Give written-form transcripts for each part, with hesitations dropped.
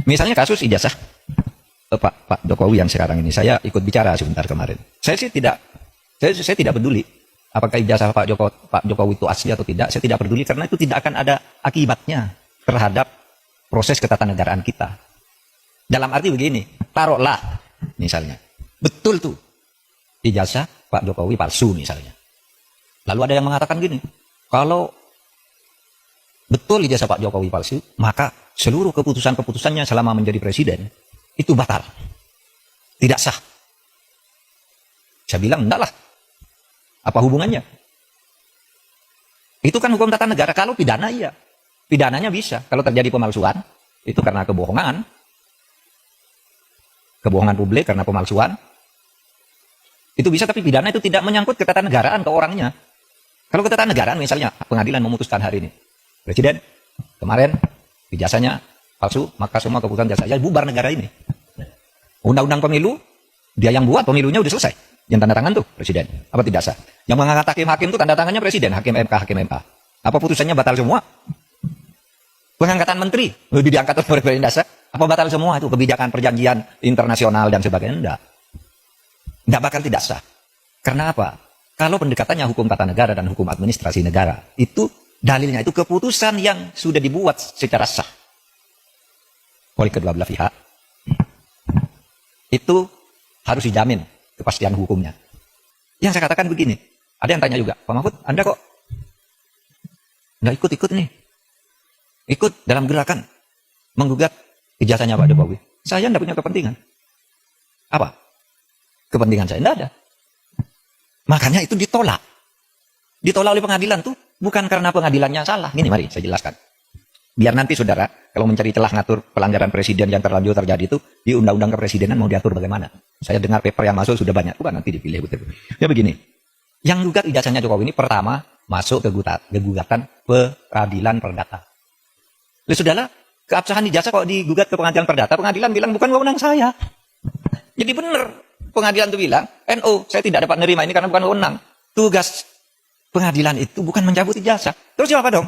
Misalnya kasus ijazah Pak Jokowi yang sekarang ini, saya ikut bicara sebentar kemarin. Saya tidak peduli apakah ijazah Pak Jokowi itu asli atau tidak. Saya tidak peduli karena itu tidak akan ada akibatnya terhadap proses ketatanegaraan kita. Dalam arti begini, taruhlah misalnya betul tuh ijazah Pak Jokowi palsu misalnya. Lalu ada yang mengatakan gini, kalau betul ijazah Pak Jokowi palsu, maka seluruh keputusan-keputusannya selama menjadi presiden itu batal, tidak sah. Saya bilang enggak lah. Apa hubungannya? Itu kan hukum tata negara. Kalau pidana iya, pidananya bisa. Kalau terjadi pemalsuan, itu karena kebohongan publik karena pemalsuan, itu bisa. Tapi pidana itu tidak menyangkut ketatanegaraan ke orangnya. Kalau ketatanegaraan misalnya pengadilan memutuskan hari ini, presiden kemarin ijazahnya palsu, maka semua keputusan ijazah bubar negara ini. Undang-undang pemilu, dia yang buat, pemilunya udah selesai. Yang tanda tangan tuh presiden. Apa tidak sah? Yang mengangkat hakim-hakim tuh tanda tangannya presiden, hakim MK. Apa putusannya batal semua? Pengangkatan menteri, lebih diangkat oleh presiden dasar. Apa batal semua itu? Kebijakan perjanjian internasional dan sebagainya? Enggak. Enggak bakal tidak sah. Karena apa? Kalau pendekatannya hukum tata negara dan hukum administrasi negara, itu dalilnya itu keputusan yang sudah dibuat secara sah oleh kedua belah pihak, itu harus dijamin kepastian hukumnya. Yang saya katakan begini, ada yang tanya juga, Pak Mahfud, Anda kok nggak ikut-ikut nih? Ikut dalam gerakan menggugat ijazahnya Pak Jokowi. Saya nggak punya kepentingan. Apa? Kepentingan saya nggak ada. Makanya itu ditolak. Ditolak oleh pengadilan tuh bukan karena pengadilannya salah. Gini, mari saya jelaskan. Biar nanti saudara, kalau mencari celah ngatur pelanggaran presiden yang terlanjur terjadi itu, di undang-undang kepresidenan mau diatur bagaimana. Saya dengar paper yang masuk sudah banyak. Bukan nanti dipilih. Betul. Ya begini, yang gugat ijazahnya Jokowi ini pertama masuk ke gugatan peradilan perdata. Lalu saudara, keabsahan ijazah kok digugat ke pengadilan perdata, pengadilan bilang bukan wewenang saya. Jadi benar, pengadilan itu bilang, NO, saya tidak dapat menerima ini karena bukan wewenang. Tugas pengadilan itu bukan mencabut ijazah. Terus siapa dong?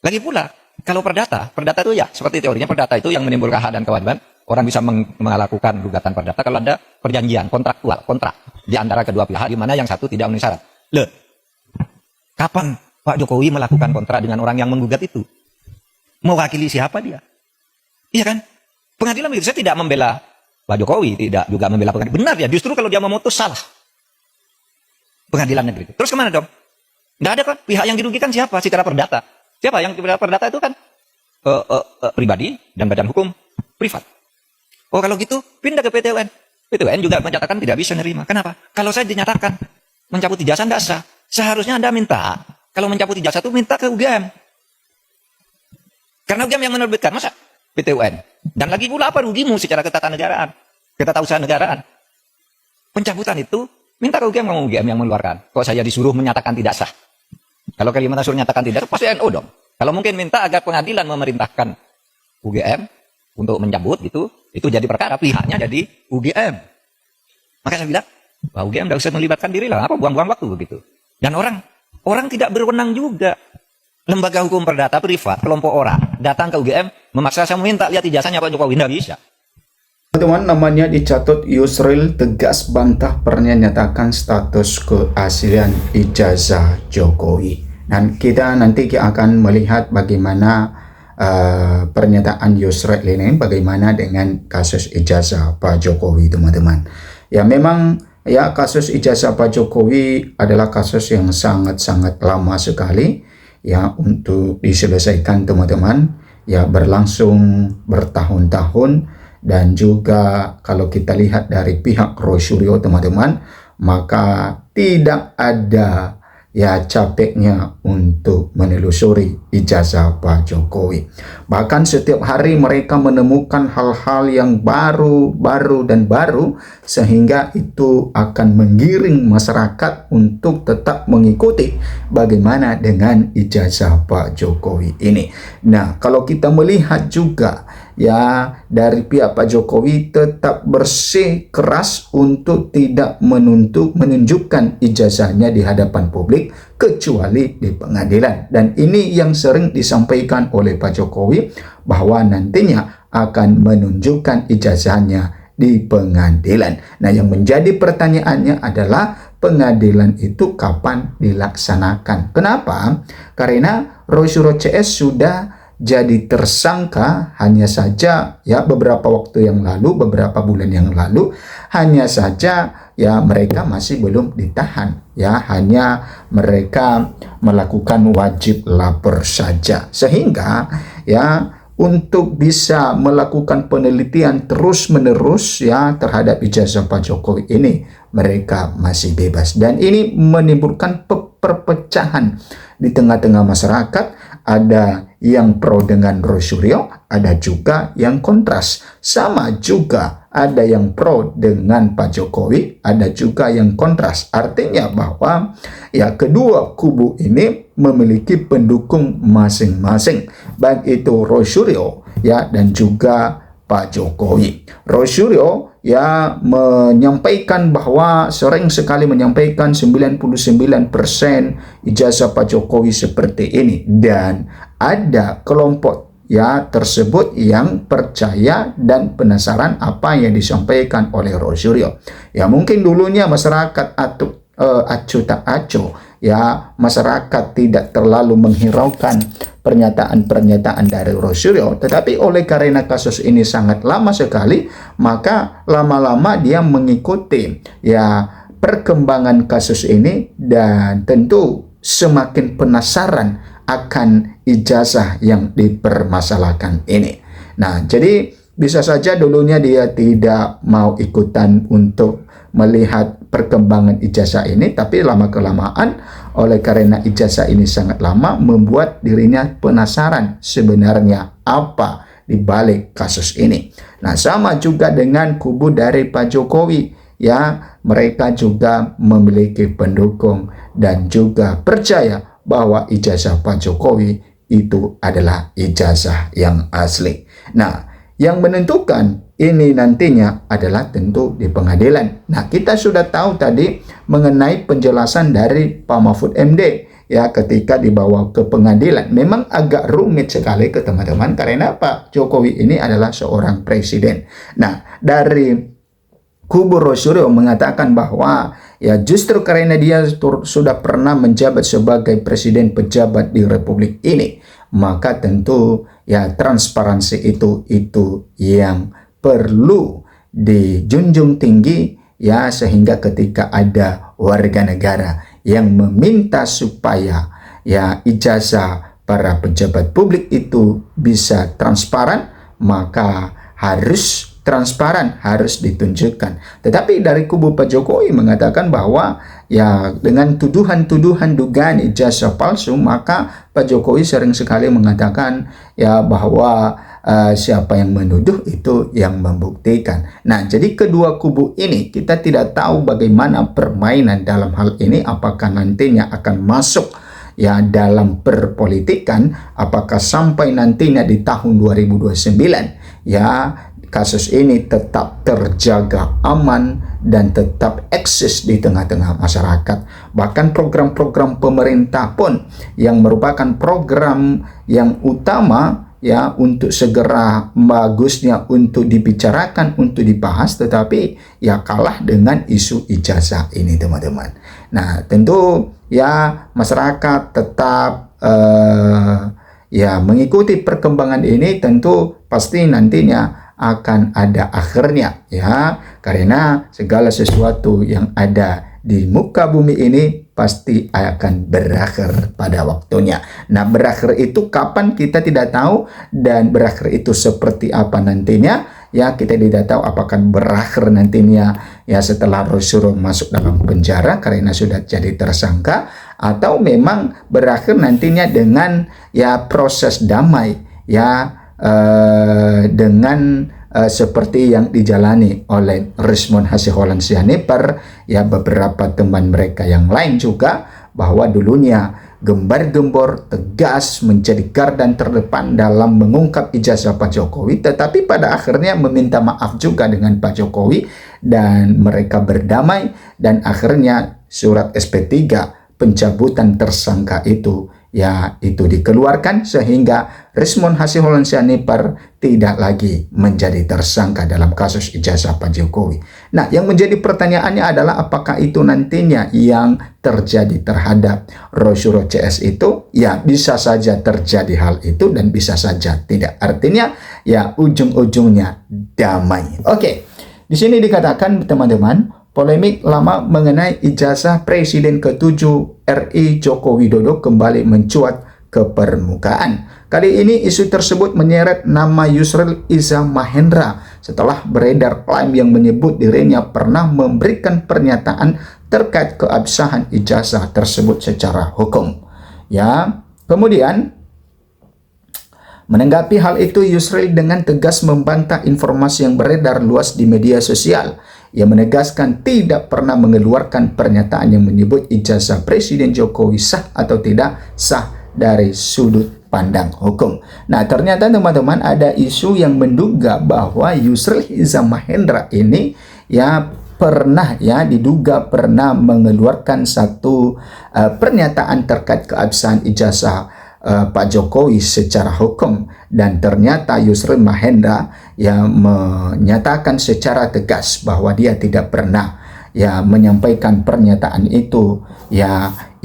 Lagi pula, kalau perdata itu ya, seperti teorinya perdata itu yang menimbulkan hak dan kewajiban, orang bisa melakukan gugatan perdata kalau ada perjanjian kontrak di antara kedua pihak, di mana yang satu tidak memenuhi syarat. Loh, kapan Pak Jokowi melakukan kontrak dengan orang yang menggugat itu? Mewakili siapa dia? Iya kan? Pengadilan begitu, saya tidak membela Pak Jokowi, tidak juga membela pengadilan. Benar ya, justru kalau dia memutus salah. Pengadilan negeri itu. Terus kemana dong? Nggak ada kan? Pihak yang dirugikan siapa secara perdata? Siapa yang perdata itu kan pribadi dan badan hukum privat. Oh kalau gitu pindah ke PT UN. PT UN juga menyatakan tidak bisa menerima. Kenapa? Kalau saya dinyatakan mencabut ijazah tidak sah, seharusnya Anda minta. Kalau mencabut ijazah itu minta ke UGM. Karena UGM yang menerbitkan, masa PT UN. Dan lagi pula apa rugimu secara ketatanegaraan, ketatausahaan negaraan. Pencabutan itu minta ke UGM, kamu UGM yang mengeluarkan. Kok saya disuruh menyatakan tidak sah? Kalau Kalimantan suruh nyatakan tidak, pasti NU dong. Kalau mungkin minta agar pengadilan memerintahkan UGM untuk mencabut gitu, itu jadi perkara, pihaknya jadi UGM. Maka saya bilang, wah UGM tidak usah melibatkan diri lah, apa buang-buang waktu begitu. Dan orang tidak berwenang juga. Lembaga hukum perdata privat, kelompok orang, datang ke UGM, memaksa saya minta lihat ijazahnya Pak Jokowi, tidak bisa. Teman-teman, namanya dicatut Yusril tegas bantah pernyataan status keaslian ijazah Jokowi. Dan kita nanti akan melihat bagaimana pernyataan Yusril ini, bagaimana dengan kasus ijazah Pak Jokowi, teman-teman. Ya memang ya kasus ijazah Pak Jokowi adalah kasus yang sangat-sangat lama sekali ya untuk diselesaikan, teman-teman. Ya berlangsung bertahun-tahun. Dan juga kalau kita lihat dari pihak Roy Suryo, teman-teman, maka tidak ada ya capeknya untuk menelusuri ijazah Pak Jokowi. Bahkan setiap hari mereka menemukan hal-hal yang baru sehingga itu akan menggiring masyarakat untuk tetap mengikuti bagaimana dengan ijazah Pak Jokowi ini. Nah, kalau kita melihat juga ya dari pihak Pak Jokowi tetap bersikeras untuk tidak menunjukkan ijazahnya di hadapan publik kecuali di pengadilan. Dan ini yang sering disampaikan oleh Pak Jokowi bahwa nantinya akan menunjukkan ijazahnya di pengadilan. Nah, yang menjadi pertanyaannya adalah pengadilan itu kapan dilaksanakan? Kenapa? Karena Rosyuro CS sudah jadi tersangka hanya saja ya beberapa waktu yang lalu, beberapa bulan yang lalu, hanya saja ya mereka masih belum ditahan, ya hanya mereka melakukan wajib lapor saja, sehingga ya untuk bisa melakukan penelitian terus-menerus ya terhadap ijazah Pak Jokowi ini mereka masih bebas, dan ini menimbulkan perpecahan di tengah-tengah masyarakat. Ada yang pro dengan Rosyuro, ada juga yang kontras. Sama juga ada yang pro dengan Pak Jokowi, ada juga yang kontras. Artinya bahwa ya kedua kubu ini memiliki pendukung masing-masing, baik itu Rosyuro ya dan juga Pak Jokowi. Rosyuro ya menyampaikan bahwa sering sekali menyampaikan 99% ijazah Pak Jokowi seperti ini, dan ada kelompok ya tersebut yang percaya dan penasaran apa yang disampaikan oleh Rosyuro. Ya mungkin dulunya masyarakat acuh tak acuh, ya masyarakat tidak terlalu menghiraukan pernyataan-pernyataan dari Rosyuro, tetapi oleh karena kasus ini sangat lama sekali, maka lama-lama dia mengikuti ya perkembangan kasus ini, dan tentu semakin penasaran akan ijazah yang dipermasalahkan ini. Nah, jadi bisa saja dulunya dia tidak mau ikutan untuk melihat perkembangan ijazah ini, tapi lama-kelamaan oleh karena ijazah ini sangat lama membuat dirinya penasaran sebenarnya apa di balik kasus ini. Nah, sama juga dengan kubu dari Pak Jokowi, ya mereka juga memiliki pendukung dan juga percaya bahwa ijazah Pak Jokowi itu adalah ijazah yang asli. Nah, yang menentukan ini nantinya adalah tentu di pengadilan. Nah, kita sudah tahu tadi mengenai penjelasan dari Pak Mahfud MD ya ketika dibawa ke pengadilan. Memang agak rumit sekali ke teman-teman karena Pak Jokowi ini adalah seorang presiden. Nah, dari kubu Rosyuro mengatakan bahwa ya justru karena dia sudah pernah menjabat sebagai presiden pejabat di Republik ini, maka tentu ya transparansi itu yang perlu dijunjung tinggi ya, sehingga ketika ada warga negara yang meminta supaya ya ijazah para pejabat publik itu bisa transparan, maka harus transparan, harus ditunjukkan. Tetapi dari kubu Pak Jokowi mengatakan bahwa ya dengan tuduhan-tuduhan dugaan ijazah palsu, maka Pak Jokowi sering sekali mengatakan ya bahwa siapa yang menuduh itu yang membuktikan. Nah, jadi kedua kubu ini kita tidak tahu bagaimana permainan dalam hal ini, apakah nantinya akan masuk ya dalam perpolitikan, apakah sampai nantinya di tahun 2029 ya kasus ini tetap terjaga aman dan tetap eksis di tengah-tengah masyarakat. Bahkan program-program pemerintah pun yang merupakan program yang utama ya untuk segera bagusnya untuk dibicarakan, untuk dibahas, tetapi ya kalah dengan isu ijazah ini, teman-teman. Nah, tentu ya masyarakat tetap ya mengikuti perkembangan ini, tentu pasti nantinya akan ada akhirnya ya, karena segala sesuatu yang ada di muka bumi ini pasti akan berakhir pada waktunya. Nah, berakhir itu kapan kita tidak tahu, dan berakhir itu seperti apa nantinya ya kita tidak tahu. Apakah berakhir nantinya ya setelah Rosyuro masuk dalam penjara karena sudah jadi tersangka, atau memang berakhir nantinya dengan ya proses damai ya dengan seperti yang dijalani oleh Rismond Hasiholaun Sianipar ya beberapa teman mereka yang lain juga, bahwa dulunya gembar-gembor tegas menjadi garda terdepan dalam mengungkap ijazah Pak Jokowi, tetapi pada akhirnya meminta maaf juga dengan Pak Jokowi dan mereka berdamai, dan akhirnya surat SP3 pencabutan tersangka itu ya itu dikeluarkan sehingga Rismond Hasyahulunsyaniper tidak lagi menjadi tersangka dalam kasus ijazah Pak Jokowi. Nah, yang menjadi pertanyaannya adalah apakah itu nantinya yang terjadi terhadap Rosyuro CS itu? Ya, bisa saja terjadi hal itu dan bisa saja tidak. Artinya ya ujung-ujungnya damai. Oke. Di sini dikatakan teman-teman, polemik lama mengenai ijazah Presiden ke-7 RI Joko Widodo kembali mencuat ke permukaan. Kali ini isu tersebut menyeret nama Yusril Iza Mahendra setelah beredar klaim yang menyebut dirinya pernah memberikan pernyataan terkait keabsahan ijazah tersebut secara hukum. Ya, kemudian menanggapi hal itu, Yusril dengan tegas membantah informasi yang beredar luas di media sosial. Ia menegaskan tidak pernah mengeluarkan pernyataan yang menyebut ijazah Presiden Jokowi sah atau tidak sah dari sudut pandang hukum. Nah, ternyata teman-teman ada isu yang menduga bahwa Yusril Iza Mahendra ini ya pernah diduga pernah mengeluarkan satu pernyataan terkait keabsahan ijazah Pak Jokowi secara hukum, dan ternyata Yusril Mahendra yang menyatakan secara tegas bahwa dia tidak pernah menyampaikan pernyataan itu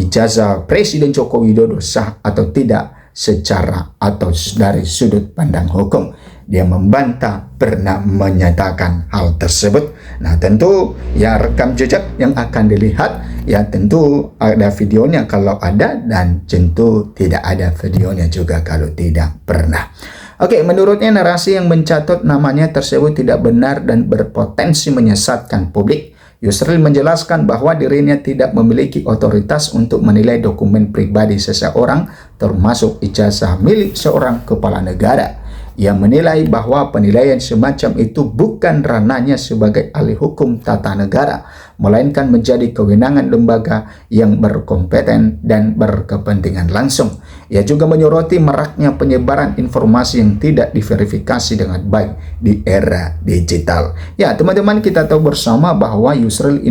ijazah Presiden Joko Widodo sah atau tidak secara atau dari sudut pandang hukum. Dia membantah pernah menyatakan hal tersebut. Nah, tentu rekam jejak yang akan dilihat tentu ada videonya kalau ada, dan tentu tidak ada videonya juga kalau tidak pernah. Oke, menurutnya narasi yang mencatut namanya tersebut tidak benar dan berpotensi menyesatkan publik. Yusril menjelaskan bahwa dirinya tidak memiliki otoritas untuk menilai dokumen pribadi seseorang, termasuk ijazah milik seorang kepala negara. Ia menilai bahwa penilaian semacam itu bukan ranahnya sebagai ahli hukum tata negara, melainkan menjadi kewenangan lembaga yang berkompeten dan berkepentingan langsung. Ia juga menyoroti maraknya penyebaran informasi yang tidak diverifikasi dengan baik di era digital. Ya, teman-teman, kita tahu bersama bahwa Yusril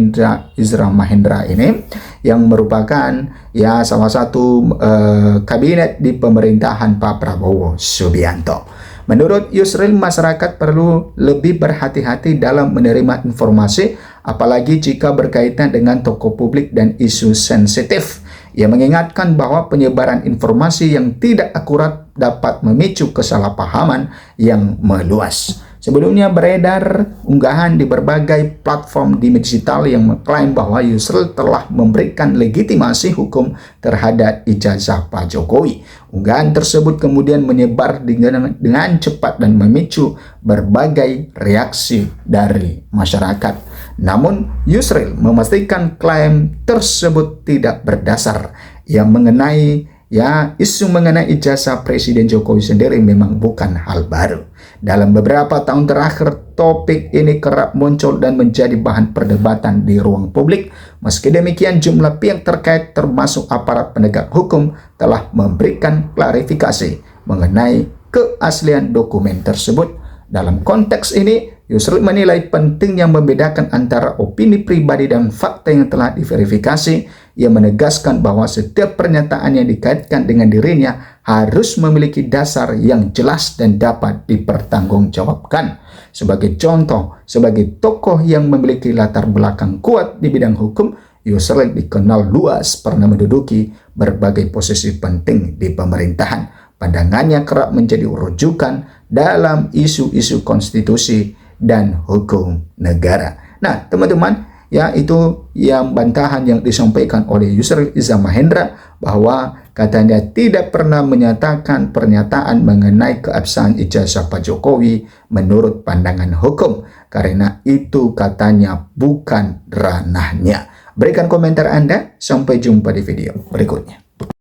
Iza Mahendra ini yang merupakan salah satu kabinet di pemerintahan Pak Prabowo Subianto. Menurut Yusril, masyarakat perlu lebih berhati-hati dalam menerima informasi, apalagi jika berkaitan dengan tokoh publik dan isu sensitif. Ia mengingatkan bahwa penyebaran informasi yang tidak akurat dapat memicu kesalahpahaman yang meluas. Sebelumnya beredar unggahan di berbagai platform di digital yang mengklaim bahwa Yusril telah memberikan legitimasi hukum terhadap ijazah Pak Jokowi. Unggahan tersebut kemudian menyebar dengan cepat dan memicu berbagai reaksi dari masyarakat. Namun Yusril memastikan klaim tersebut tidak berdasar. Yang mengenai isu mengenai ijazah Presiden Jokowi sendiri memang bukan hal baru. Dalam beberapa tahun terakhir, topik ini kerap muncul dan menjadi bahan perdebatan di ruang publik. Meski demikian, jumlah pihak terkait termasuk aparat penegak hukum telah memberikan klarifikasi mengenai keaslian dokumen tersebut. Dalam konteks ini, Yusril menilai pentingnya membedakan antara opini pribadi dan fakta yang telah diverifikasi. Ia menegaskan bahwa setiap pernyataan yang dikaitkan dengan dirinya harus memiliki dasar yang jelas dan dapat dipertanggungjawabkan. Sebagai contoh, sebagai tokoh yang memiliki latar belakang kuat di bidang hukum, Yusril dikenal luas pernah menduduki berbagai posisi penting di pemerintahan. Pandangannya kerap menjadi rujukan dalam isu-isu konstitusi dan hukum negara. Nah, teman-teman, itu yang bantahan yang disampaikan oleh Yusril Iza Mahendra, bahwa katanya tidak pernah menyatakan pernyataan mengenai keabsahan ijazah Pak Jokowi menurut pandangan hukum, karena itu katanya bukan ranahnya. Berikan komentar Anda, sampai jumpa di video berikutnya.